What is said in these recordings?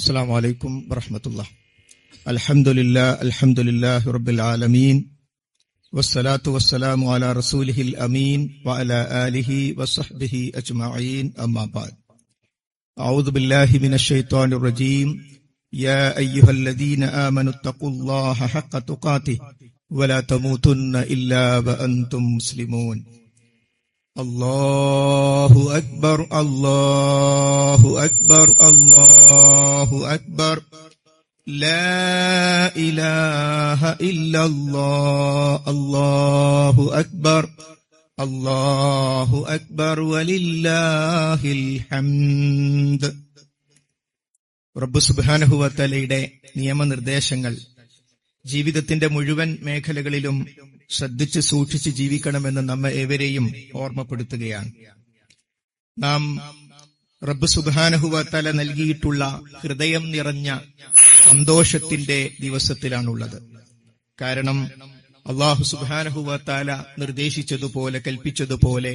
السلام عليكم ورحمة الله. الحمد لله رب العالمين والصلاة والسلام على رسوله الأمين وعلى آله وصحبه أجمعين أما بعد. أعوذ بالله من الشيطان الرجيم. يا أيها الذين آمنوا اتقوا الله حق تقاته ولا تموتن إلا وأنتم مسلمون. الله أكبر الله أكبر الله أكبر لا إله إلا الله الله أكبر الله أكبر ولله الحمد. റബ്ബ് സുബ്ഹാനഹു വ തആലയുടെ നിയമനിർദ്ദേശങ്ങൾ ജീവിതത്തിന്റെ മുഴുവൻ മേഖലകളിലും ശ്രദ്ധിച്ച് സൂക്ഷിച്ച് ജീവിക്കണമെന്ന് നമ്മെ ഏവരെയും ഓർമ്മപ്പെടുത്തുകയാണ്. നാം റബ്ബ് സുബ്ഹാനഹു വ തആല നൽകിയിട്ടുള്ള ഹൃദയം നിറഞ്ഞ സന്തോഷത്തിന്റെ ദിവസത്തിലാണുള്ളത്. കാരണം അല്ലാഹു സുബ്ഹാനഹു വ തആല നിർദ്ദേശിച്ചതുപോലെ, കൽപ്പിച്ചതുപോലെ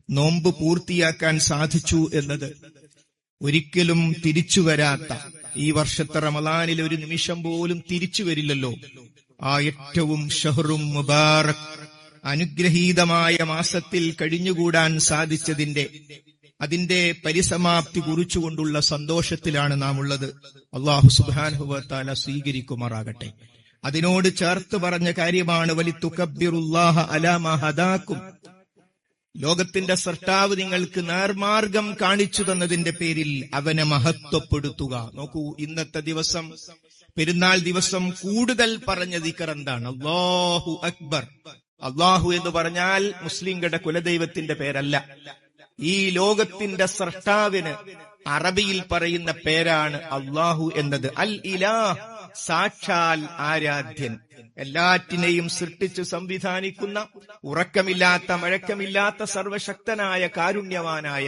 നോമ്പ് പൂർത്തിയാക്കാൻ സാധിച്ചു എന്നത് ഒരിക്കലും തിരിച്ചു വരാത്ത, ഈ വർഷത്തെ റമളാനിൽ ഒരു നിമിഷം പോലും തിരിച്ചു വരില്ലല്ലോ. ആ ഏറ്റവും ഷഹ്റും മുബാറക് അനുഗ്രഹീതമായ മാസത്തിൽ കഴിഞ്ഞുകൂടാൻ സാധിച്ചതിന്റെ അതിന്റെ പരിസമാപ്തി കുറിച്ചുകൊണ്ടുള്ള സന്തോഷത്തിലാണ് നാം ഉള്ളത്. അല്ലാഹു സുബ്ഹാനഹു വ തആല സ്വീകരിക്കുമാറാകട്ടെ. അതിനോട് ചേർത്ത് പറഞ്ഞ കാര്യമാണ് വലിതുകബ്ബിറുല്ലാഹ അലാ മാ ഹദാകും. ലോകത്തിന്റെ സൃഷ്ടാവ് നിങ്ങൾക്ക് നേർമാർഗം കാണിച്ചു തന്നതിന്റെ പേരിൽ അവനെ മഹത്വപ്പെടുത്തുക. നോക്കൂ, ഇന്നത്തെ ദിവസം, പെരുന്നാൾ ദിവസം കൂടുതൽ പറഞ്ഞ ദിക്ർ എന്താണ്? അല്ലാഹു അക്ബർ. അല്ലാഹു എന്ന് പറഞ്ഞാൽ മുസ്ലിങ്ങളുടെ കുലദൈവത്തിന്റെ പേരല്ല. ഈ ലോകത്തിന്റെ സൃഷ്ടാവിന് അറബിയിൽ പറയുന്ന പേരാണ് അല്ലാഹു എന്നത്. അൽ ഇലാഹ്, സാക്ഷാൽ ആരാധ്യൻ. എല്ലാറ്റിനെയും സൃഷ്ടിച്ച് സംവിധാനിക്കുന്ന, ഉറക്കമില്ലാത്ത മഴക്കമില്ലാത്ത സർവശക്തനായ കാരുണ്യവാനായ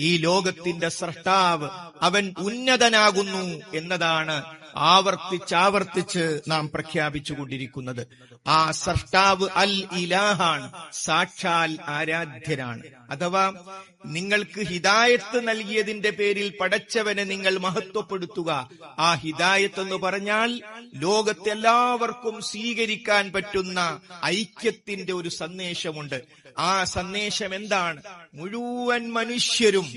ഈ ലോകത്തിന്റെ സൃഷ്ടാവ് അവൻ ഉന്നതനാകുന്നു എന്നതാണ് ആവർത്തിച്ചാവർത്തിച്ച് നാം പ്രഖ്യാപിച്ചുകൊണ്ടിരിക്കുന്നത്. ആ സൃഷ്ടാവ് അൽ ഇലാഹാണ്, സാക്ഷാൽ ആരാധ്യനാണ്. അഥവാ നിങ്ങൾക്ക് ഹിദായത്ത് നൽകിയതിന്റെ പേരിൽ പടച്ചവനെ നിങ്ങൾ മഹത്വപ്പെടുത്തുക. ആ ഹിദായത്ത് എന്ന് പറഞ്ഞാൽ ലോകത്തെല്ലാവർക്കും സ്വീകരിക്കാൻ പറ്റുന്ന ഐക്യത്തിന്റെ ഒരു സന്ദേശമുണ്ട്. ആ സന്ദേശം എന്താണ്? മുഴുവൻ മനുഷ്യരും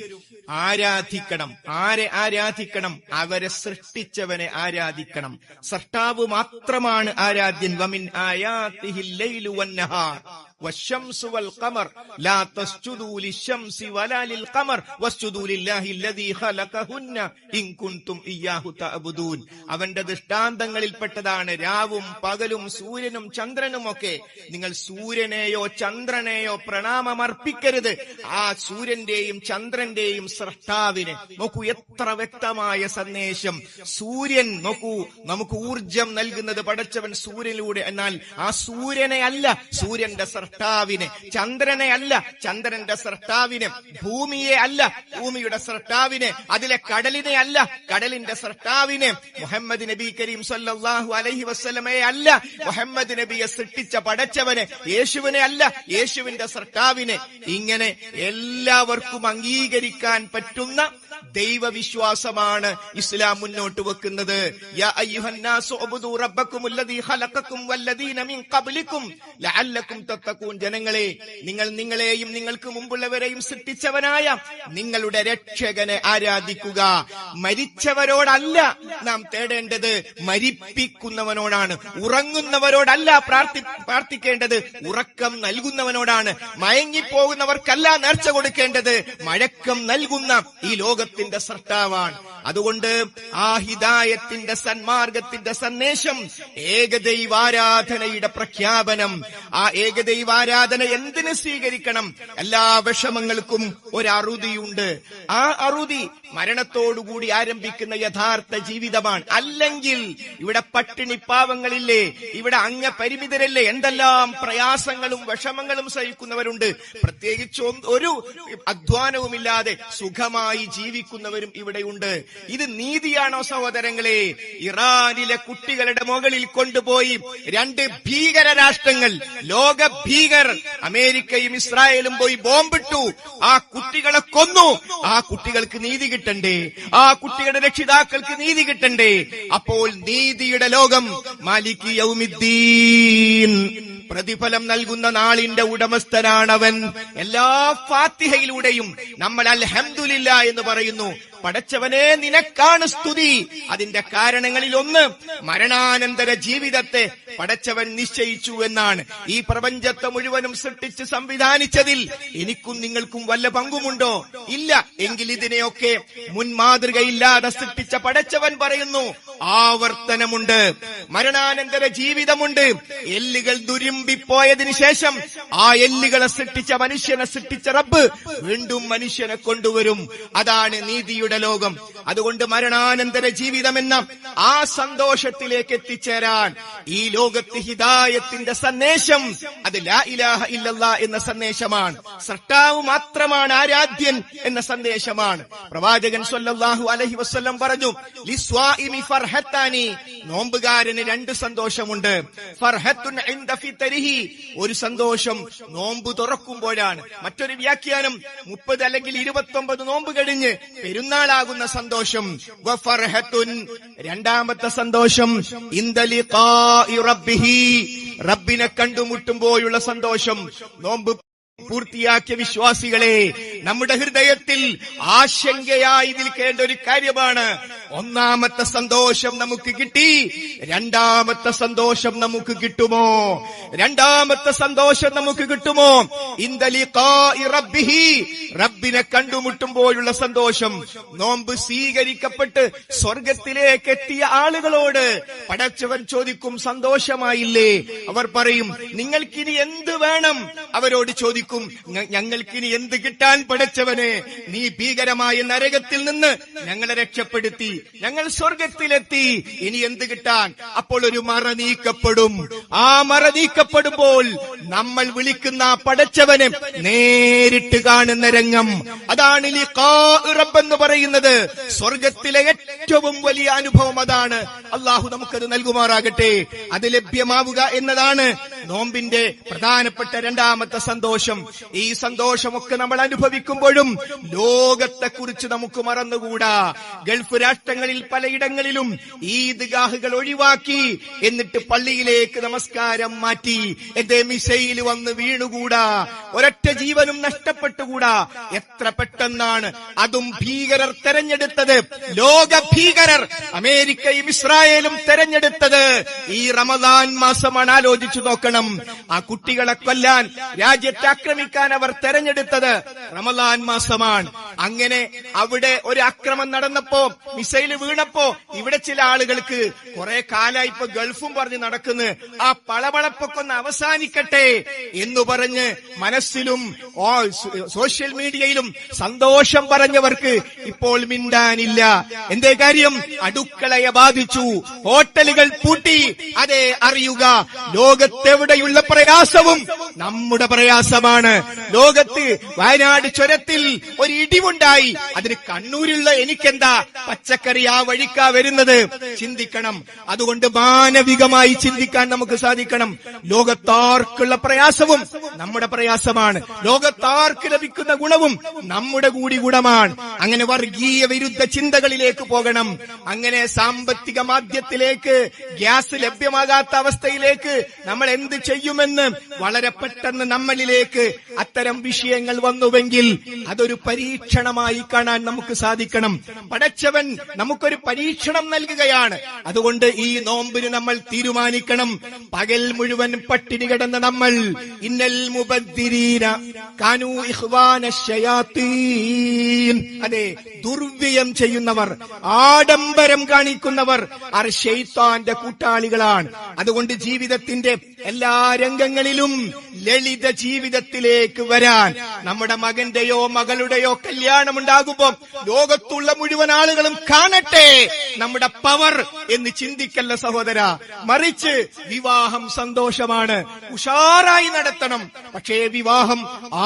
ആരാധിക്കണം. ആരെ ആരാധിക്കണം? അവരെ സൃഷ്ടിച്ചവനെ ആരാധിക്കണം. സൃഷ്ടാവ് മാത്രമാണ് ആരാധ്യൻ. വമിൻ ആയാതിഹിൽ ലൈലു വന്നഹാർ والشمس والقمر لا تسجدوا للشمس ولا للقمر واسجدوا لله الذي خلقهن إن كنتم إياه تعبدون. അവന്റെ ദൃഷ്ടാന്തങ്ങളിൽപ്പെട്ടതാണ് രാവും പകലും സൂര്യനും ചന്ദ്രനും ഒക്കെ. നിങ്ങൾ സൂര്യനെയോ ചന്ദ്രനെയോ പ്രണാമമർപ്പിക്കരുത്. ആ സൂര്യന്റെയും ചന്ദ്രന്റെയും സൃഷ്ടാവിന്. നോക്കൂ, എത്ര വ്യക്തമായ സന്ദേശം. സൂര്യൻ, നോക്കൂ, നമുക്ക് ഊർജം നൽകുന്നത് പടച്ചവൻ സൂര്യനിലൂടെ. എന്നാൽ ആ സൂര്യനെ അല്ല, സൂര്യന്റെ സൃഷ്ടാവിനെ. ചന്ദ്രനെ അല്ല, ചന്ദ്രന്റെ സൃഷ്ടാവിനെ. ഭൂമിയെ അല്ല, ഭൂമിയുടെ സൃഷ്ടാവിനെ. അതിലെ കടലിനെ അല്ല, കടലിന്റെ സൃഷ്ടാവിനെ. മുഹമ്മദ് നബി കരീം സല്ലല്ലാഹു അലൈഹി വസല്ലമയെ അല്ല, മുഹമ്മദ് നബിയെ സൃഷ്ടിച്ച പടച്ചവനെ. യേശുവിനെ അല്ല, യേശുവിന്റെ സൃഷ്ടാവിനെ. ഇങ്ങനെ എല്ലാവർക്കും അംഗീകരിക്കാൻ പറ്റുന്ന ദൈവവിശ്വാസമാണ് ഇസ്ലാം മുന്നോട്ട് വെക്കുന്നത്. യാ അയ്യുഹന്നാസു ഉബ്ദു റബ്ബക്കുമുല്ലദീ ഖലഖക്കും വല്ലദീന മിൻ ഖബ്ലിക്കും ലഅല്ലക്കും തത്തഖൂൻ. ജനങ്ങളെ, നിങ്ങൾ നിങ്ങളെയും നിങ്ങൾക്ക് മുമ്പുള്ളവരെയും സൃഷ്ടിച്ചവനായ നിങ്ങളുടെ രക്ഷകനെ ആരാധിക്കുക. മരിച്ചവരോടല്ല നാം തേടേണ്ടത്, മരിപ്പിക്കുന്നവനോടാണ്. ഉറങ്ങുന്നവരോടല്ല പ്രാർത്ഥിക്കേണ്ടത്, ഉറക്കം നൽകുന്നവനോടാണ്. മയങ്ങിപ്പോകുന്നവർക്കല്ല നേർച്ച കൊടുക്കേണ്ടത്, മഴക്കം നൽകുന്ന ഈ ലോകത്തിന്റെ സൃഷ്ടാവാണ്. അതുകൊണ്ട് ആ ഹിദായത്തിന്റെ, സന്മാർഗത്തിന്റെ സന്ദേശം, ഏകദൈവാരാധനയുടെ പ്രഖ്യാപനം. ആ ഏകദൈവാരാധന എന്തിന് സ്വീകരിക്കണം? എല്ലാ വിഷമങ്ങൾക്കും ഒരറുതിയുണ്ട്. ആ അറുതി മരണത്തോടുകൂടി ആരംഭിക്കുന്ന യഥാർത്ഥ ജീവിതമാണ്. അല്ലെങ്കിൽ ഇവിടെ പട്ടിണി പാവങ്ങളില്ലേ, ഇവിടെ അംഗപരിമിതരല്ലേ, എന്തെല്ലാം പ്രയാസങ്ങളും വിഷമങ്ങളും സഹിക്കുന്നവരുണ്ട്. പ്രത്യേകിച്ച് ഒരു അധ്വാനവുമില്ലാതെ സുഖമായി ജീവിക്കുന്നവരും ഇവിടെയുണ്ട്. ഇത് നീതിയാണോ സഹോദരങ്ങളെ? ഇറാനിലെ കുട്ടികളുടെ മുകളിൽ കൊണ്ടുപോയി രണ്ട് ഭീകര രാഷ്ട്രങ്ങൾ, ലോക ഭീകർ അമേരിക്കയും ഇസ്രായേലും പോയി ബോംബിട്ടു. ആ കുട്ടികളെ കൊന്നു. ആ കുട്ടികൾക്ക് നീതി കിട്ടണ്ടേ, ആ കുട്ടിയുടെ രക്ഷിതാക്കൾക്ക് നീതി കിട്ടണ്ടേ. അപ്പോൾ നീതിയുടെ ലോകം മാലിക് യൗമിദ്ദീൻ, പ്രതിഫലം നൽകുന്ന നാളിന്റെ ഉടമസ്ഥനാണവൻ. എല്ലാ ഫാത്തിഹയിലൂടെയും നമ്മൾ അൽഹംദുലില്ലാ എന്ന് പറയുന്നു. പടച്ചവനെ നിനക്കാണ് സ്തുതി. അതിന്റെ കാരണങ്ങളിൽ ഒന്ന് മരണാനന്തര ജീവിതത്തെ പടച്ചവൻ നിശ്ചയിച്ചു എന്നാണ്. ഈ പ്രപഞ്ചത്തെ മുഴുവനും സൃഷ്ടിച്ച് സംവിധാനിച്ചതിൽ എനിക്കും നിങ്ങൾക്കും വല്ല പങ്കുമുണ്ടോ? ഇല്ല. എങ്കിൽ ഇതിനെയൊക്കെ മുൻമാതൃകയില്ലാതെ സൃഷ്ടിച്ച പടച്ചവൻ പറയുന്നു ആവർത്തനമുണ്ട്, മരണാനന്തര ജീവിതമുണ്ട്. എല്ലുകൾ ദുരുമ്പിപ്പോയതിനു ശേഷം ആ എല്ലുകളെ സൃഷ്ടിച്ച മനുഷ്യനെ സൃഷ്ടിച്ച റബ്ബ് വീണ്ടും മനുഷ്യനെ കൊണ്ടുവരും. അതാണ് നീതിയുടെ ലോകം. അതുകൊണ്ട് മരണാനന്തര ജീവിതം എന്ന ആ സന്തോഷത്തിലേക്ക് എത്തിച്ചേരാൻ ഈ ലോകത്ത് ഹിദായത്തിന്റെ സന്ദേശം അത് ലാ ഇലാഹ ഇല്ലല്ലാ എന്ന സന്ദേശമാണ്. സൃഷ്ടാവ് മാത്രമാണ് ആരാധ്യൻ എന്ന സന്ദേശമാണ്. പ്രവാചകൻ സ്വല്ലല്ലാഹു അലൈഹി വസല്ലം പറഞ്ഞു, ലിസ്വാഇമി ഫർഹത്താനി, നോമ്പുകാരന് രണ്ട് സന്തോഷമുണ്ട്. ഫർഹത്തുൻ ഇൻദ ഫിത്രിഹി, ഒരു സന്തോഷം നോമ്പ് തുറക്കുമ്പോഴാണ്. മറ്റൊരു വ്യാഖ്യാനം 30 അല്ലെങ്കിൽ 29 നോമ്പ് കഴിഞ്ഞ് പെരുന്നാളാകുന്ന സന്തോഷം. വഫർഹത്തുൻ, രണ്ടാമത്തെ സന്തോഷം ഇൻദ ലിഖാഇ റബ്ബിഹി, റബ്ബിനെ കണ്ടുമുട്ടുമ്പോഴുള്ള സന്തോഷം. നോമ്പ് പൂർത്തിയാക്കിയ വിശ്വാസികളെ, നമ്മുടെ ഹൃദയത്തിൽ ആശങ്കയായി നിൽക്കേണ്ട ഒരു കാര്യമാണ്. ഒന്നാമത്തെ സന്തോഷം നമുക്ക് കിട്ടി, രണ്ടാമത്തെ സന്തോഷം നമുക്ക് കിട്ടുമോ? രണ്ടാമത്തെ സന്തോഷം നമുക്ക് കിട്ടുമോ? ഇൻദ ലിഖാഇ റബ്ബിഹി, റബ്ബിനെ കണ്ടുമുട്ടുമ്പോഴുള്ള സന്തോഷം. നോമ്പ് സ്വീകരിക്കപ്പെട്ട് സ്വർഗത്തിലേക്ക് എത്തിയ ആളുകളോട് പടച്ചവൻ ചോദിക്കും, സന്തോഷമായില്ലേ? അവർ പറയും, നിങ്ങൾക്കിനി എന്ത് വേണം? അവരോട് ചോദിക്കും, ഞങ്ങൾക്കിനി എന്ത് കിട്ടാൻ പടച്ചവനെ? നീ ഭീകരമായ നരകത്തിൽ നിന്ന് ഞങ്ങളെ രക്ഷപ്പെടുത്തി, ഞങ്ങൾ സ്വർഗത്തിലെത്തി, ഇനി എന്ത് കിട്ടാൻ? അപ്പോൾ ഒരു മറ നീക്കപ്പെടും. ആ മറ നീക്കപ്പെടുമ്പോൾ നമ്മൾ വിളിക്കുന്ന പടച്ചവനെ നേരിട്ട് കാണുന്ന രംഗം, അതാണ് ലിഖാഉ റബ്ബ് എന്ന് പറയുന്നത്. സ്വർഗത്തിലെ ഏറ്റവും വലിയ അനുഭവം അതാണ്. അള്ളാഹു നമുക്കത് നൽകുമാറാകട്ടെ. അത് ലഭ്യമാവുക എന്നതാണ് നോമ്പിന്റെ പ്രധാനപ്പെട്ട രണ്ടാമത്തെ സന്തോഷം. ഈ സന്തോഷമൊക്കെ നമ്മൾ അനുഭവിക്കുമ്പോഴും ലോകത്തെക്കുറിച്ച് നമുക്ക് മറന്നുകൂടാ. ഗൾഫ് രാഷ്ട്രങ്ങളിൽ പലയിടങ്ങളിലും ഈദ്ഗാഹുകൾ ഒഴിവാക്കി, എന്നിട്ട് പള്ളിയിലേക്ക് നമസ്കാരം മാറ്റി. എന്റെ മിസൈൽ വന്ന് വീണുകൂടാ, ഒരൊറ്റ ജീവനും നഷ്ടപ്പെട്ടുകൂടാ. എത്ര പെട്ടെന്നാണ് അതും ഭീകരർ തെരഞ്ഞെടുത്തത്. ലോക ഭീകരർ അമേരിക്കയും ഇസ്രായേലും തെരഞ്ഞെടുത്തത് ഈ റമദാൻ മാസമാണ്. ആലോചിച്ചു നോക്കണം. ആ കുട്ടികളെ കൊല്ലാൻ, രാജ്യത്തെ ആക്രമിക്കാൻ അവർ തെരഞ്ഞെടുത്തത് റമദാൻ മാസമാണ്. അങ്ങനെ അവിടെ ഒരു അക്രമം നടന്നപ്പോ, മിസൈൽ വീണപ്പോ, ഇവിടെ ചില ആളുകൾക്ക് കുറെ കാലായി ഇപ്പൊ ഗൾഫും പറഞ്ഞ് നടക്കുന്നു, ആ പളപളപ്പൊക്കെ ഒന്ന് അവസാനിക്കട്ടെ എന്ന് പറഞ്ഞ് മനസ്സിലും സോഷ്യൽ മീഡിയയിലും സന്തോഷം പറഞ്ഞവർക്ക് ഇപ്പോൾ മിണ്ടാനില്ല. എന്തേ കാര്യം? അടുക്കളയെ ബാധിച്ചു, ഹോട്ടലുകൾ പൂട്ടി. അതെ, അറിയുക, ലോകത്തെവിടെയുള്ള പ്രയാസവും നമ്മുടെ പ്രയാസമാണ്. ലോകത്ത് വയനാട് ചുരത്തിൽ ഒരു ഇടിവുണ്ടായി, അതിന് കണ്ണൂരുള്ള എനിക്കെന്താ? പച്ചക്കറി ആ വഴിക്കാ വരുന്നത്. ചിന്തിക്കണം. അതുകൊണ്ട് മാനവികമായി ചിന്തിക്കാൻ നമുക്ക് സാധിക്കണം. ലോകത്താർക്കുള്ള പ്രയാസവും നമ്മുടെ പ്രയാസമാണ്. ലോകത്താർക്ക് ലഭിക്കുന്ന ഗുണവും നമ്മുടെ കൂടി ഗുണമാണ്. അങ്ങനെ വർഗീയ വിരുദ്ധ ചിന്തകളിലേക്ക് പോകണം. അങ്ങനെ സാമ്പത്തിക മാധ്യത്തിലേക്ക്, ഗ്യാസ് ലഭ്യമാകാത്ത അവസ്ഥയിലേക്ക് നമ്മൾ എന്ത് ചെയ്യുമെന്ന് വളരെ പെട്ടെന്ന് നമ്മളിലേക്ക് അത്തരം വിഷയങ്ങൾ വന്നുവെങ്കിൽ അതൊരു പരീക്ഷണമായി കാണാൻ നമുക്ക് സാധിക്കണം. പടച്ചവൻ നമുക്കൊരു പരീക്ഷണം നൽകുകയാണ്. അതുകൊണ്ട് ഈ നോമ്പിന് നമ്മൾ തീരുമാനിക്കണം, പകൽ മുഴുവൻ പട്ടിണി കിടന്ന നമ്മൾ, ഇന്നൽ മുബദ്ദിരീന കാനൂ ഇഖ്വാന ശയാത്തീൻ, അതെ, ദുർവ്യയം ചെയ്യുന്നവർ, ആഡംബരം കാണിക്കുന്നവർ അവർ ശൈത്താന്റെ കൂട്ടാളികളാണ്. അതുകൊണ്ട് ജീവിതത്തിന്റെ എല്ലാ രംഗങ്ങളിലും ലളിത ജീവിതത്തിലേക്ക് വരാൻ, നമ്മുടെ മകന്റെയോ മകളുടെയോ കല്യാണം ഉണ്ടാകുമ്പോൾ ലോകത്തുള്ള മുഴുവൻ ആളുകളും കാണട്ടെ നമ്മുടെ പവർ എന്ന് ചിന്തിക്കല്ല സഹോദര. മറിച്ച് വിവാഹം സന്തോഷമാണ്, ഉഷാറായി നടത്തണം. പക്ഷേ വിവാഹം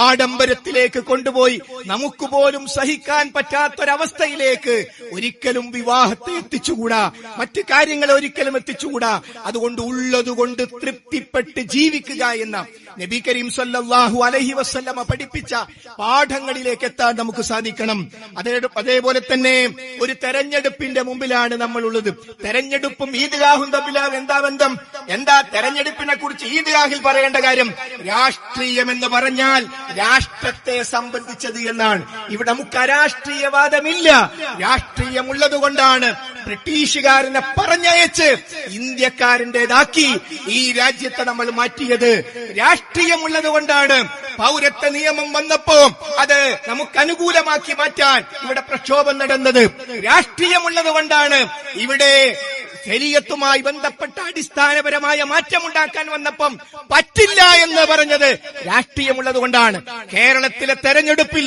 ആഡംബരത്തിലേക്ക് കൊണ്ടുപോയി നമുക്ക് പോലും സഹിക്കാൻ പറ്റാത്തൊരവസ്ഥയിലേക്ക് ഒരിക്കലും വിവാഹത്തെ എത്തിച്ചുകൂടാ, മറ്റു കാര്യങ്ങളെ ഒരിക്കലും എത്തിച്ചുകൂടാ. അതുകൊണ്ട് ഉള്ളതുകൊണ്ട് തൃപ്തിപ്പെട്ട് ജീവിക്കുക എന്ന നബി കരീം സല്ലല്ലാഹു അലൈഹി വസല്ലമ പഠിപ്പിച്ച പാഠങ്ങളിലേക്ക് എത്താൻ നമുക്ക് സാധിക്കണം. അതേപോലെ തന്നെ ഒരു തെരഞ്ഞെടുപ്പിന്റെ മുമ്പിലാണ് നമ്മളുള്ളത്. തെരഞ്ഞെടുപ്പും ഈദ്ഗാഹും തമ്മിലാണ് എന്താ ബന്ധം? എന്താ തെരഞ്ഞെടുപ്പിനെ കുറിച്ച് ഈദ്ഗാഹിൽ പറയേണ്ട കാര്യം? രാഷ്ട്രീയം എന്ന് പറഞ്ഞാൽ രാഷ്ട്രത്തെ സംബന്ധിച്ചത് എന്നാണ്. ഇവിടെ നമുക്ക് അരാഷ്ട്രീയവാദമില്ല. രാഷ്ട്രീയമുള്ളത് കൊണ്ടാണ് ബ്രിട്ടീഷുകാരനെ പറഞ്ഞയച്ച് ഇന്ത്യക്കാരന്റേതാക്കി ഈ രാജ്യത്തെ നമ്മൾ മാറ്റിയത്. രാഷ്ട്രീയമുള്ളത് കൊണ്ടാണ് പൗരത്വ നിയമം വന്നപ്പോ അത് നമുക്ക് അനുകൂലമാക്കി മാറ്റാൻ ഇവിടെ പ്രക്ഷോഭം നടന്നത്. രാഷ്ട്രീയമുള്ളത് കൊണ്ടാണ് ഇവിടെ ശരീഅത്തുമായി ബന്ധപ്പെട്ട അടിസ്ഥാനപരമായ മാറ്റമുണ്ടാക്കാൻ വന്നപ്പം പറ്റില്ല എന്ന് പറഞ്ഞത്. രാഷ്ട്രീയമുള്ളത് കൊണ്ടാണ്. കേരളത്തിലെ തെരഞ്ഞെടുപ്പിൽ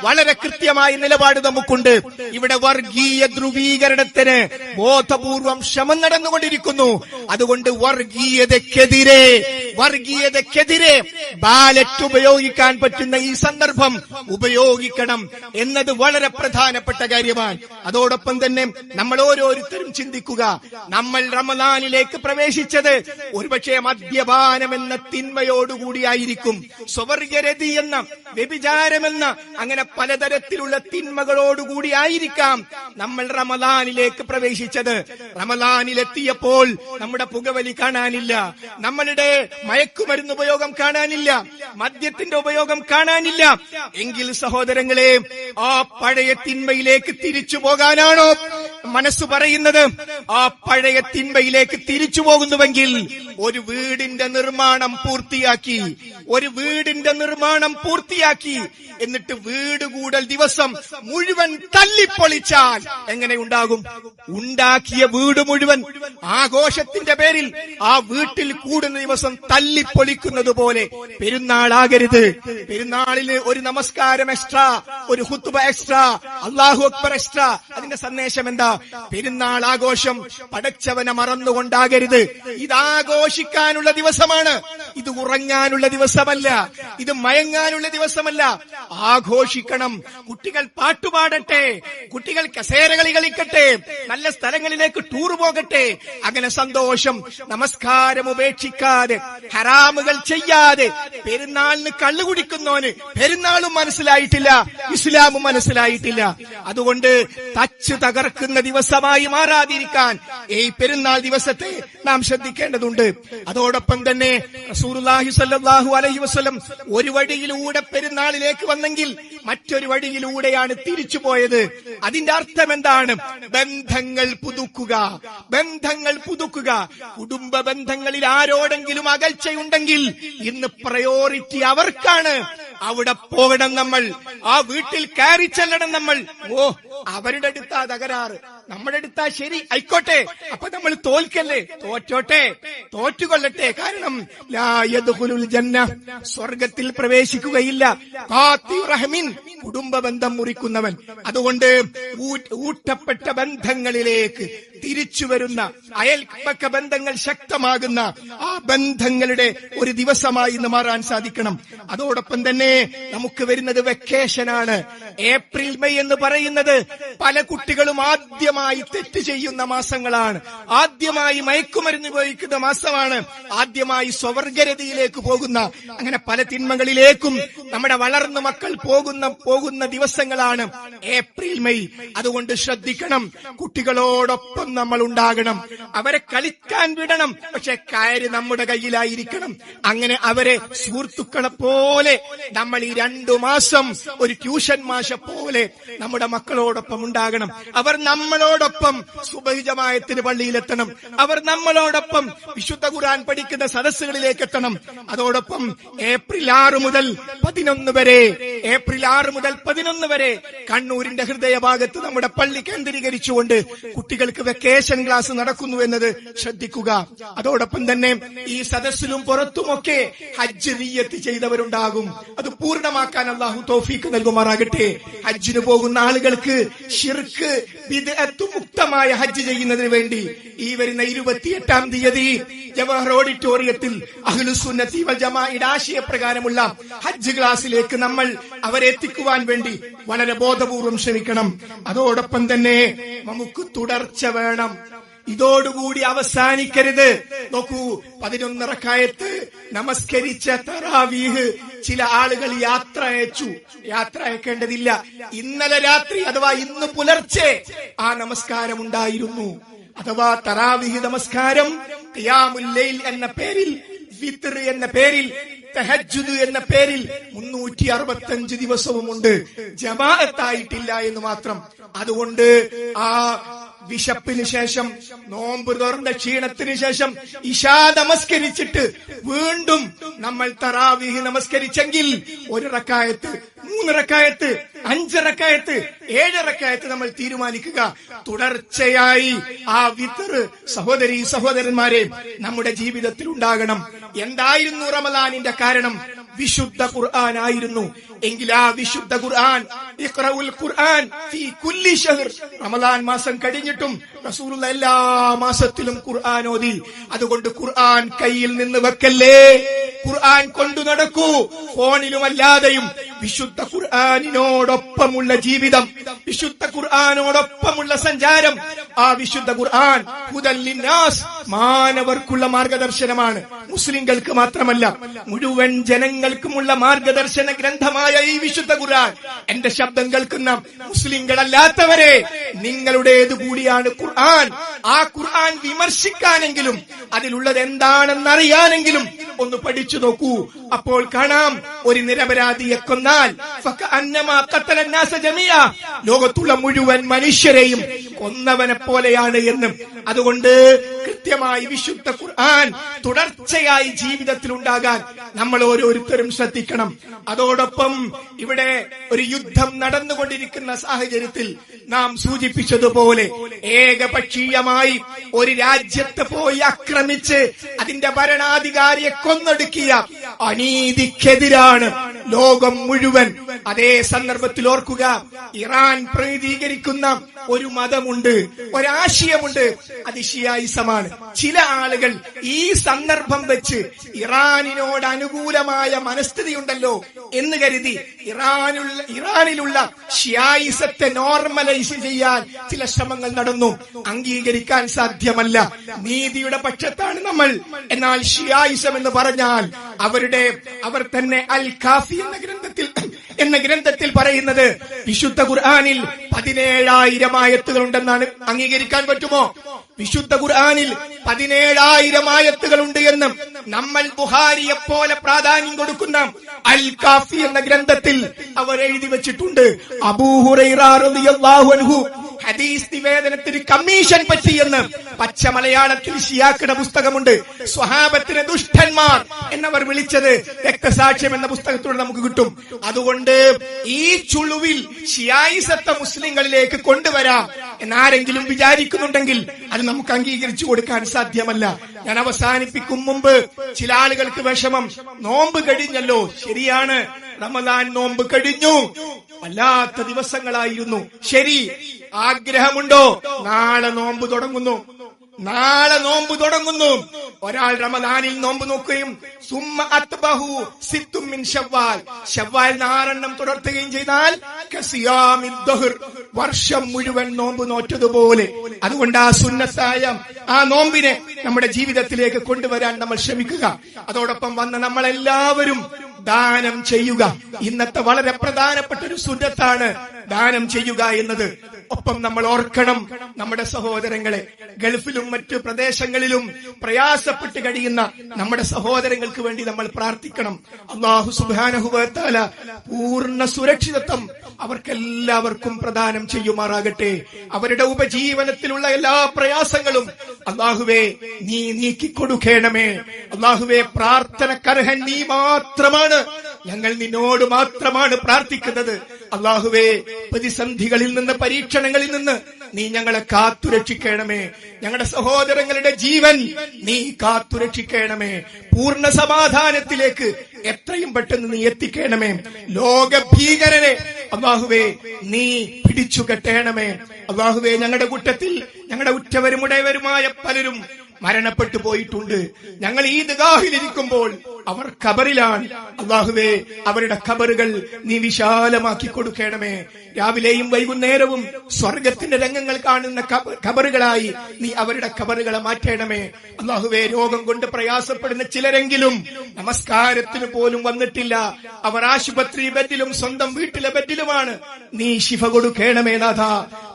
വളരെ കൃത്യമായ നിലപാട് നമുക്കുണ്ട്. ഇവിടെ വർഗീയ ധ്രുവീകരണത്തിന് ബോധപൂർവം ശ്രമം നടന്നുകൊണ്ടിരിക്കുന്നു. അതുകൊണ്ട് വർഗീയതയ്ക്കെതിരെ ബാലറ്റ് ഉപയോഗിക്കാൻ പറ്റുന്ന ഈ സന്ദർഭം ഉപയോഗിക്കണം എന്നത് വളരെ പ്രധാനപ്പെട്ട കാര്യമാണ്. അതോടൊപ്പം തന്നെ നമ്മൾ ഓരോരുത്തരും ചിന്തിക്കുക, നമ്മൾ റമദാനിലേക്ക് പ്രവേശിച്ചത് ഒരുപക്ഷെ മദ്യപാനം എന്ന തിന്മയോടുകൂടിയായിരിക്കും, സ്വവർഗരതി എന്ന വ്യഭിചാരമെന്ന അങ്ങനെ പലതരത്തിലുള്ള തിന്മകളോടുകൂടി ആയിരിക്കാം നമ്മൾ റമദാനിലേക്ക് പ്രവേശിച്ചത്. റമദാനിലെത്തിയപ്പോൾ നമ്മുടെ പുകവലി കാണാനില്ല, നമ്മളുടെ മയക്കുമരുന്ന് ഉപയോഗം കാണാനില്ല, മദ്യത്തിന്റെ ഉപയോഗം കാണാനില്ല. എങ്കിൽ സഹോദരങ്ങളെ, ആ പഴയ തിന്മയിലേക്ക് തിരിച്ചു പോകാനാണോ മനസ്സ് പറയുന്നത്? ആ പഴയ തിന്മയിലേക്ക് തിരിച്ചു പോകുന്നുവെങ്കിൽ ഒരു വീടിന്റെ നിർമ്മാണം പൂർത്തിയാക്കി എന്നിട്ട് വീട് കൂടൽ ദിവസം മുഴുവൻ തല്ലിപ്പൊളിച്ചാൽ എങ്ങനെ ഉണ്ടാകും? ഉണ്ടാക്കിയ വീട് മുഴുവൻ ആഘോഷത്തിന്റെ പേരിൽ ആ വീട്ടിൽ കൂടുന്ന ദിവസം തല്ലിപ്പൊളിക്കുന്നത് പോലെ പെരുന്നാളാകരുത്. പെരുന്നാളിന് ഒരു നമസ്കാരം എക്സ്ട്രാ, ഒരു ഖുത്ബ എക്സ്ട്രാ, അല്ലാഹു അക്ബർ എക്സ്ട്രാ. അതിന്റെ സന്ദേശം എന്താ? പെരുന്നാൾ ആഘോഷം പടച്ചവനെ മറന്നുകൊണ്ടാകരുത്. ഇത് ആഘോഷിക്കാനുള്ള ദിവസമാണ്, ഇത് ഉറങ്ങാനുള്ള ദിവസമല്ല, ഇത് മയങ്ങാനുള്ള ദിവസമല്ല. ആഘോഷിക്കണം. കുട്ടികൾ പാട്ടുപാടട്ടെ, കുട്ടികൾ കസേരകളി കളിക്കട്ടെ, നല്ല സ്ഥലങ്ങളിലേക്ക് ടൂർ പോകട്ടെ. അങ്ങനെ സന്തോഷം. നമസ്കാരം ഉപേക്ഷിക്കാതെ, ഹറാമുകൾ ചെയ്യാതെ, പെരുന്നാളിന് കള്ളു കുടിക്കുന്നവന് പെരുന്നാളും മനസ്സിലായിട്ടില്ല, ഇസ്ലാമും മനസ്സിലായിട്ടില്ല. അതുകൊണ്ട് തച്ച് തകർക്കുന്ന ദിവസമായി മാറാതിരിക്കാൻ ഈ പെരുന്നാൾ ദിവസത്തെ നാം ശ്രദ്ധിക്കേണ്ടതുണ്ട്. അതോടൊപ്പം തന്നെ റസൂലുള്ളാഹി സ്വല്ലല്ലാഹു അലൈഹി വസല്ലം ഒരു വഴിയിലൂടെ പെരുന്നാളിലേക്ക് വന്നെങ്കിൽ മറ്റൊരു വഴിയിലൂടെയാണ് തിരിച്ചുപോയത്. അതിന്റെ അർത്ഥം എന്താണ്? ബന്ധങ്ങൾ പുതുക്കുക. കുടുംബ ബന്ധങ്ങളിൽ ആരോടെങ്കിലും അകൽച്ചയുണ്ടെങ്കിൽ ഇന്ന് പ്രയോറിറ്റി അവർക്കാണ്. അവിടെ പോകണം നമ്മൾ, ആ വീട്ടിൽ കയറി ചെല്ലണം നമ്മൾ. അവരുടെ അടുത്താ തകരാറ്, നമ്മുടെ അടുത്താ ശരി, ആയിക്കോട്ടെ. അപ്പൊ നമ്മൾ തോൽക്കല്ലേ? തോറ്റുകൊള്ളട്ടെ. കാരണം ലാ യദ്ഖുലുൽ ജന്ന, സ്വർഗത്തിൽ പ്രവേശിക്കുകയില്ല ഖാതിഉ റഹ്മിൻ, കുടുംബ ബന്ധം മുറിക്കുന്നവൻ. അതുകൊണ്ട് ഊട്ടപ്പെട്ട ബന്ധങ്ങളിലേക്ക് തിരിച്ചു വരുന്ന, അയൽപക്ക ബന്ധങ്ങൾ ശക്തമാകുന്ന ആ ബന്ധങ്ങളുടെ ഒരു ദിവസമായി ഇന്ന് മാറാൻ സാധിക്കണം. അതോടൊപ്പം തന്നെ നമുക്ക് വരുന്നത് വെക്കേഷനാണ്. ഏപ്രിൽ മെയ് എന്ന് പറയുന്നത് പല കുട്ടികളും ആദ്യമായി തെറ്റ് ചെയ്യുന്ന മാസങ്ങളാണ്, ആദ്യമായി മയക്കുമരുന്ന് ഉപയോഗിക്കുന്ന മാസമാണ്, ആദ്യമായി സ്വവർഗരതിയിലേക്ക് പോകുന്ന, അങ്ങനെ പല തിന്മകളിലേക്കും നമ്മുടെ വളർന്ന മക്കൾ പോകുന്ന ദിവസങ്ങളാണ് ഏപ്രിൽ മെയ്. അതുകൊണ്ട് ശ്രദ്ധിക്കണം. കുട്ടികളോടൊപ്പം നമ്മൾ ഉണ്ടാകണം, അവരെ കളിക്കാൻ വിടണം. പക്ഷെ കയറി നമ്മുടെ കയ്യിലായിരിക്കണം. അങ്ങനെ അവരെ സുഹൃത്തുക്കളെ പോലെ നമ്മൾ ഈ 2 മാസം ഒരു ട്യൂഷൻ മാഷ പോലെ നമ്മുടെ മക്കളോടൊപ്പം ഉണ്ടാകണം. അവർ നമ്മളോടൊപ്പം സുബഹി ജമാഅത്തിന് പള്ളിയിലെത്തണം. അവർ നമ്മളോടൊപ്പം വിശുദ്ധ ഖുർആൻ പഠിക്കുന്ന സദസ്സുകളിലേക്ക് എത്തണം. അതോടൊപ്പം ഏപ്രിൽ 6 മുതൽ 11 വരെ കണ്ണൂരിന്റെ ഹൃദയഭാഗത്ത് നമ്മുടെ പള്ളി കേന്ദ്രീകരിച്ചുകൊണ്ട് കുട്ടികൾക്ക് വെക്കേഷൻ ക്ലാസ് നടക്കുന്നു എന്നത് ശ്രദ്ധിക്കുക. അതോടൊപ്പം തന്നെ ഈ സദസ്സിലും പുറത്തുമൊക്കെ ഹജ്ജ് നിയ്യത്ത് ചെയ്തവരുണ്ടാകും. അത് പൂർണ്ണമാക്കാൻ അല്ലാഹു തൗഫീഖ് നൽകുമാറാകട്ടെ. ഹജ്ജിന് പോകുന്ന ആളുകൾക്ക് ശിർക്ക് ബിദ്അത്ത് മുക്തമായ ഹജ്ജ് ചെയ്യുന്നതിന് വേണ്ടി ഈ വരുന്ന 28-ാം തീയതി ജവഹർ ഓഡിറ്റോറിയത്തിൽ അഹ്ലുസുന്നത്തി വൽ ജമാഅയുടെ ആശയപ്രകാരമുള്ള ഹജ്ജ് ക്ലാസ്സിലേക്ക് നമ്മൾ അവരെ എത്തിക്കുവാൻ വേണ്ടി വളരെ ബോധപൂർവം ശ്രമിക്കണം. അതോടൊപ്പം തന്നെ നമുക്ക് തുടർച്ച വേണം. ഇതോടുകൂടി അവസാനിക്കരുത്. നോക്കൂ, 11 റക്അത്ത് നമസ്കരിച്ച തറാവീഹ് ചില ആളുകൾ യാത്ര അയക്കേണ്ടതില്ല. ഇന്നലെ രാത്രി അഥവാ ഇന്ന് പുലർച്ചെ ആ നമസ്കാരം ഉണ്ടായിരുന്നു. അഥവാ തറാവീഹ് നമസ്കാരം ഖിയാമുൽ ലൈൽ എന്ന പേരിൽ, വിത്ർ എന്ന പേരിൽ, തഹജ്ജുദ് എന്ന പേരിൽ 365 ദിവസവുമുണ്ട്. ജമാഅത്തായിട്ടില്ല എന്ന് മാത്രം. അതുകൊണ്ട് ആ വിശപ്പിന് ശേഷം, നോമ്പ് തുറന്ന ക്ഷീണത്തിന് ശേഷം ഇശാ നമസ്കരിച്ചിട്ട് വീണ്ടും നമ്മൾ തറാവീഹ് നമസ്കരിച്ചെങ്കിൽ 1 റക്അത്ത്, 3 റക്അത്ത്, 5 റക്അത്ത്, 7 റക്അത്ത് നമ്മൾ തീരുമാനിക്കുക. തുടർച്ചയായി ആ വിത്ർ സഹോദരീ സഹോദരന്മാരെ നമ്മുടെ ജീവിതത്തിൽ ഉണ്ടാകണം. എന്തായിരുന്നു റമദാനിന്റെ കാരണം? വിശുദ്ധ ഖുർആൻ ആയിരുന്നു. എങ്കിൽ ആ വിശുദ്ധ ഖുർആൻ, ഇഖ്റഉൽ ഖുർആൻ ഫീ കുല്ലി ശഹർ, റമദാൻ മാസം കഴിഞ്ഞിട്ടും റസൂലുള്ളാഹി എല്ലാ മാസത്തിലും ഖുർആൻ ഓതി. അതുകൊണ്ട് ഖുർആൻ കയ്യിൽ നിന്ന് വെക്കല്ലേ, ഖുർആൻ കൊണ്ടു നടക്കൂ. ഫോണിലും അല്ലാതെയും വിശുദ്ധ ഖുർആനിനോടൊപ്പമുള്ള ജീവിതം, വിശുദ്ധ ഖുർആനോടൊപ്പമുള്ള സഞ്ചാരം. ആ വിശുദ്ധ ഖുർആൻ ഹുദൻ ലിന്നാസ്, മാനവർക്കുള്ള മാർഗദർശനമാണ്. മുസ്ലിങ്ങൾക്ക് മാത്രമല്ല, മുഴുവൻ ജനങ്ങൾക്കുമുള്ള മാർഗദർശന ഗ്രന്ഥമായ ഈ വിശുദ്ധ ഖുർആൻ, എന്റെ ശബ്ദം കേൾക്കുന്ന മുസ്ലിങ്ങളല്ലാത്തവരെ, നിങ്ങളുടേത് കൂടിയാണ് ഖുർആൻ. ആ ഖുർആൻ വിമർശിക്കാനെങ്കിലും, അതിലുള്ളത് എന്താണെന്നറിയാനെങ്കിലും ഒന്ന് പഠിച്ചു നോക്കൂ. അപ്പോൾ കാണാം, ഒരു നിരപരാധിയെ കൊന്നാൽ ഫകഅന്നമാ ഖതല അന്നാസ ജമീഅ, ലോകത്തുള്ള മുഴുവൻ മനുഷ്യരെയും കൊന്നവനെ പോലെയാണ് എന്ന്. അതുകൊണ്ട് കൃത്യമായി വിശുദ്ധ ഖുർആൻ തുടർച്ചയായി ജീവിതത്തിൽ ഉണ്ടാകാൻ നമ്മൾ ഓരോരുത്തരും ശ്രദ്ധിക്കണം. അതോടൊപ്പം ഇവിടെ ഒരു യുദ്ധം നടന്നുകൊണ്ടിരിക്കുന്ന സാഹചര്യത്തിൽ നാം സൂചിപ്പിച്ചതുപോലെ ഏകപക്ഷീയമായി ഒരു രാജ്യത്ത് പോയി ആക്രമിച്ച് അതിന്റെ ഭരണാധികാരിയെ കൊന്നൊടുക്കിയ അനീതിക്കെതിരാണ് ലോകം മുഴുവൻ. അതേ സന്ദർഭത്തിൽ ഓർക്കുക, ഇറാൻ പ്രതിനിധീകരിക്കുന്ന ഒരു മതമുണ്ട്, ഒരാശയമുണ്ട്, അത് ഷിയായിസമാണ്. ചില ആളുകൾ ഈ സന്ദർഭം വെച്ച് ഇറാനിനോട് അനുകൂലമായ മനസ്ഥിതിയുണ്ടല്ലോ എന്ന് കരുതി ഇറാനിലുള്ള ഷിയായിസത്തെ നോർമലൈസ് ചെയ്യാൻ ചില ശ്രമങ്ങൾ നടന്നു. അംഗീകരിക്കാൻ സാധ്യമല്ല. നീതിയുടെ പക്ഷത്താണ് നമ്മൾ. എന്നാൽ ഷിയായിസം എന്ന് പറഞ്ഞാൽ അവർ തന്നെ അൽ കാഫി എന്ന ഗ്രന്ഥത്തിൽ പറയുന്നത് വിശുദ്ധ ഖുർആനിൽ 17,000 ആയത്തുകൾ ഉണ്ടെന്നാണ്. അംഗീകരിക്കാൻ പറ്റുമോ? വിശുദ്ധ ഖുർആനിൽ 17,000 ആയത്തുകളുണ്ട് എന്നും നമ്മൾ ബുഹാരിയെ പോലെ പ്രാധാന്യം കൊടുക്കുന്ന അൽ കാഫി എന്ന ഗ്രന്ഥത്തിൽ അവർ എഴുതി വെച്ചിട്ടുണ്ട്. അബൂ ഹുറൈറ റളിയല്ലാഹു അൻഹു ഹദീസ് നിവേദനത്തിന് കമ്മീഷൻ പറ്റിയെന്ന് പച്ച മലയാളത്തിൽ ഷിയാക്കളുടെ പുസ്തകമുണ്ട്. സ്വഹാബത്തിനെ ദുഷ്ടന്മാർ എന്നവർ വിളിച്ചത് രക്തസാക്ഷ്യം എന്ന പുസ്തകത്തിലൂടെ നമുക്ക് കിട്ടും. അതുകൊണ്ട് ഈ ചുളുവിൽ ഷിയായിസത്തെ മുസ്ലിങ്ങളിലേക്ക് കൊണ്ടുവരാം എന്നാരെങ്കിലും വിചാരിക്കുന്നുണ്ടെങ്കിൽ അത് നമുക്ക് അംഗീകരിച്ചു കൊടുക്കാൻ സാധ്യമല്ല. ഞാൻ അവസാനിപ്പിക്കും മുമ്പ് ചില ആളുകൾക്ക് വിഷമം, നോമ്പ് കഴിഞ്ഞല്ലോ. ശരിയാണ്, റമദാൻ നോമ്പ് കഴിഞ്ഞു, വല്ലാത്ത ദിവസങ്ങളായിരുന്നു. ശരി, ആഗ്രഹമുണ്ടോ? നാളെ നോമ്പ് തുടങ്ങുന്നു. ഒരാൾ റമദാനിൽ നോമ്പ് നോക്കുകയും സുമ്മ അത്ബഹു സിത്തും മിൻ ശവ്വാൽ, ശവ്വാൽ 6 തുടർത്തുകയും ചെയ്താൽ കസിയാമി ദഹർ, വർഷം മുഴുവൻ നോമ്പ് നോറ്റതുപോലെ. അതുകൊണ്ട് ആ സുന്നത്തായ ആ നോമ്പിനെ നമ്മുടെ ജീവിതത്തിലേക്ക് കൊണ്ടുവരാൻ നമ്മൾ ശ്രമിക്കുക. അതോടൊപ്പം വന്ന നമ്മളെല്ലാവരും ദാനം ചെയ്യുക. ഇന്നത്തെ വളരെ പ്രധാനപ്പെട്ട ഒരു സുന്നത്താണ് ദാനം ചെയ്യുക എന്നത്. ഒപ്പം നമ്മൾ ഓർക്കണം, നമ്മുടെ സഹോദരങ്ങളെ, ഗൾഫിലും മറ്റു പ്രദേശങ്ങളിലും പ്രയാസപ്പെട്ട് കഴിയുന്ന നമ്മുടെ സഹോദരങ്ങൾക്ക് വേണ്ടി നമ്മൾ പ്രാർത്ഥിക്കണം. അല്ലാഹു സുബ്ഹാനഹു വ തആല പൂർണ്ണ സുരക്ഷിതത്വം അവർക്കെല്ലാവർക്കും പ്രദാനം ചെയ്യുമാറാകട്ടെ. അവരുടെ ഉപജീവനത്തിലുള്ള എല്ലാ പ്രയാസങ്ങളും അല്ലാഹുവേ നീ നീക്കിക്കൊടുക്കണമേ. അല്ലാഹുവേ, പ്രാർത്ഥനക്കർഹൻ നീ മാത്രമാണ്. ഞങ്ങൾ നിന്നോട് മാത്രമാണ് പ്രാർത്ഥിക്കുന്നത്. അല്ലാഹുവേ, പ്രതിസന്ധികളിൽ നിന്ന്, പരീക്ഷണങ്ങളിൽ നിന്ന് നീ ഞങ്ങളെ കാത്തുരക്ഷിക്കണമേ. ഞങ്ങളുടെ സഹോദരങ്ങളുടെ ജീവൻ നീ കാത്തുരക്ഷിക്കണമേ. പൂർണ്ണ സമാധാനത്തിലേക്ക് എത്രയും പെട്ടെന്ന് നീ എത്തിക്കണമേ. ലോക ഭീകരനെ അല്ലാഹുവേ നീ പിടിച്ചു കെട്ടണമേ. അല്ലാഹുവേ ഞങ്ങളുടെ കൂട്ടത്തിൽ ഞങ്ങളുടെ ഉറ്റവരും ഉടയവരുമായ പലരും മരണപ്പെട്ടു പോയിട്ടുണ്ട്. ഞങ്ങൾ ഈദ്ഗാഹിലിരിക്കുമ്പോൾ അവർ ഖബറിലാണ്. അല്ലാഹുവേ അവരുടെ ഖബറുകൾ നീ വിശാലമാക്കി കൊടുക്കണമേ. രാവിലെയും വൈകുന്നേരവും സ്വർഗത്തിന്റെ രംഗങ്ങൾ കാണുന്ന ഖബറുകളായി നീ അവരുടെ ഖബറുകളെ മാറ്റണമേ. അല്ലാഹുവേ രോഗം കൊണ്ട് പ്രയാസപ്പെടുന്ന ചിലരെങ്കിലും നമസ്കാരത്തിന് പോലും വന്നിട്ടില്ല. അവർ ആശുപത്രി ബെഡിലും സ്വന്തം വീട്ടിലെ ബെഡിലുമാണ്. നീ ശിഫ കൊടുക്കണമേ നാഥ.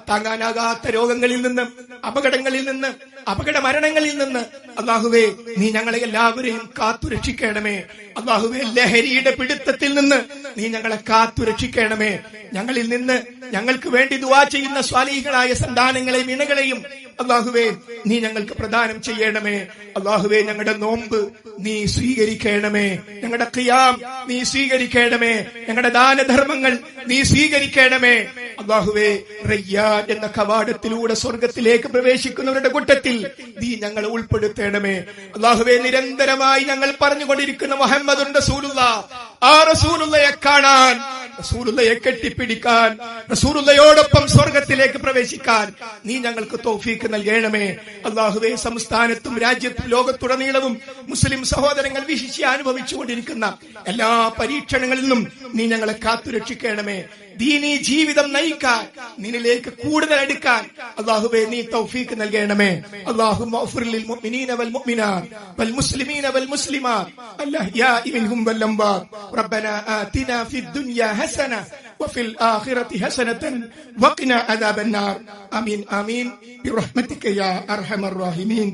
താങ്ങാനാകാത്ത രോഗങ്ങളിൽ നിന്ന്, അപകടങ്ങളിൽ നിന്ന്, അപകട മരണങ്ങളിൽ നിന്ന് അല്ലാഹുവേ നീ ഞങ്ങളെ എല്ലാവരെയും കാത്തുരക്ഷിക്കണമേ. അല്ലാഹുവേ ലഹരിയുടെ പിടുത്തത്തിൽ നിന്ന് നീ ഞങ്ങളെ കാത്തുരക്ഷിക്കണമേ. ഞങ്ങളിൽ നിന്ന് ഞങ്ങൾക്ക് വേണ്ടി ദുആ ചെയ്യുന്ന സ്വാലിഹീകളായ സന്താനങ്ങളെയും ഇണകളെയും അല്ലാഹുവേ നീ ഞങ്ങൾക്ക് പ്രദാനം ചെയ്യണമേ. അല്ലാഹുവേ ഞങ്ങളുടെ നോമ്പ് നീ സ്വീകരിക്കണമേ. ഞങ്ങളുടെ ഖിയാം നീ സ്വീകരിക്കണമേ. ഞങ്ങളുടെ ദാനധർമ്മങ്ങൾ നീ സ്വീകരിക്കണമേ. അല്ലാഹുവേ റയ്യാൻ എന്ന കവാടത്തിലൂടെ സ്വർഗത്തിലേക്ക് പ്രവേശിക്കുന്നവരുടെ കൂട്ടത്തിൽ നീ ഞങ്ങളെ ഉൾപ്പെടുത്തണമേ. അല്ലാഹുവേ നിരന്തരമായി ഞങ്ങൾ പറഞ്ഞുകൊണ്ടിരിക്കുന്ന മുഹമ്മദുൻ റസൂലുള്ളാഹ്, ആ റസൂലുള്ളയെ കാണാൻ, റസൂലുള്ളയെ കെട്ടിപ്പിടിക്കാൻ, റസൂലുള്ളയോടൊപ്പം സ്വർഗത്തിലേക്ക് പ്രവേശിക്കാൻ നീ ഞങ്ങൾക്ക് തൗഫീക്ക് നൽകണമേ. അല്ലാഹുവേ സംസ്ഥാനത്തും രാജ്യത്തും ലോകത്തുടനീളവും മുസ്ലിം സഹോദരങ്ങൾ വിശിഷ്യ അനുഭവിച്ചുകൊണ്ടിരിക്കുന്ന എല്ലാ പരീക്ഷണങ്ങളിൽ നിന്നും നീ ഞങ്ങളെ കാത്തുരക്ഷിക്കണമേ. ദീനീ ജീവിതം നയിക്കാൻ, നിന്നിലേക്ക് കൂടുതൽ അടുക്കാൻ അല്ലാഹുവേ നീ തൗഫീക്ക് നൽകണമേ. അല്ലാഹുമ്മ ഗ്ഫിർ ലിൽ മുഅ്മിനീന വൽ മുഅ്മിനാത്ത് വൽ മുസ്ലിമീന വൽ മുസ്ലിമാത്ത് അൽഅഹ്യാഇ മിൻഹും വൽ അംവാത്ത്. റബ്ബനാ ആതിനാ ഫിദ് ദുനിയാ ഹസന വഫിൽ ആഖിറതി ഹസനതൻ വഖിനാ അദാബൻ നാർ. ആമീൻ ആമീൻ ബിറഹ്മതിക യാ അർഹമർ റഹീമീൻ.